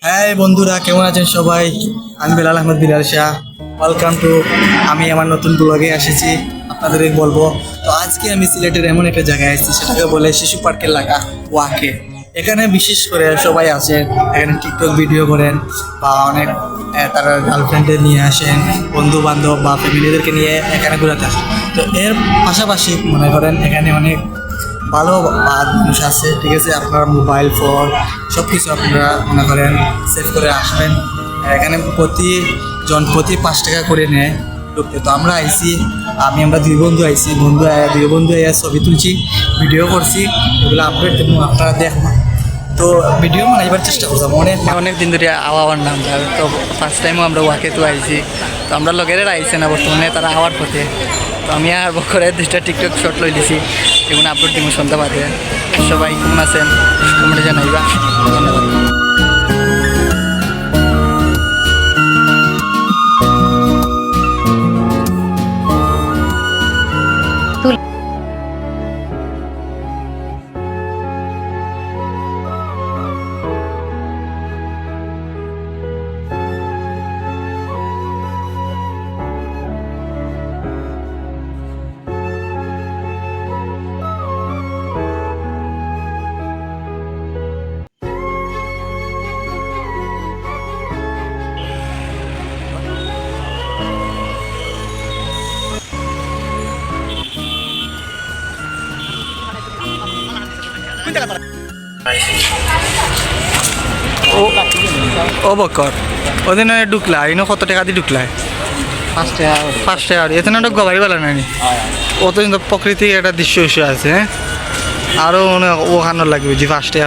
হ্যাঁ বন্ধুরা, কেমন আছেন সবাই? আমি বেলাল আহমেদ বিলাল শাহ। ওয়েলকাম টু আমি আমার নতুন ব্লগে এসেছি আপনাদেরকে বলবো। তো আজকে আমি সিলেটের এমন একটা জায়গায় এসেছি, সেটাকে বলে শিশু পার্কের লাগা ওয়াকে। এখানে বিশেষ করে সবাই আসেন, এখানে টিকটক ভিডিও করেন বা অনেক তারা গার্লফ্রেন্ডে নিয়ে আসেন, বন্ধু বান্ধব বা ফ্যামিলিদেরকে নিয়ে এখানে ঘুরাতে আসেন। তো এর পাশাপাশি মনে করেন এখানে অনেক ভালো মানুষ আছে, ঠিক আছে। আপনার মোবাইল ফোন সব কিছু আপনারা মনে করেন সেভ করে আসবেন। এখানে প্রতি 5 টাকা করে নেয় ঢুকতে। তো আমরা আইসি, আমরা দুই বন্ধু আইয়া ছবি তুলছি, ভিডিও করছি, এগুলো আপডেট দেবো, আপনারা দেখবেন। তো ভিডিও বানাইবার চেষ্টা করতাম অনেক দিন ধরে আওয়ার নাম। তো ফার্স্ট টাইমও আমরা ওয়াকে তো আইছি, তো আমরা লগের আইসে না বর্তমানে তারা আওয়ার পথে। তো আমি আর বকরে 2টা টিকটক শট লই দিছি, এগুলো আপলোড দিব সন্ধ্যা বাদে। সবাই কেমন আছেন কমেন্টে জানাইবা। ধন্যবাদ। ও বকর ওদিনে ঢুকলা ইনো কত টাকা দিয়ে ঢুকলা? 5 টাকা। এখানে একটা গবাই বলা নানি, অত কিন্তু প্রকৃতি একটা দৃশ্য আছে, হ্যাঁ। আরও ওখানে লাগবে যে 5 টাকা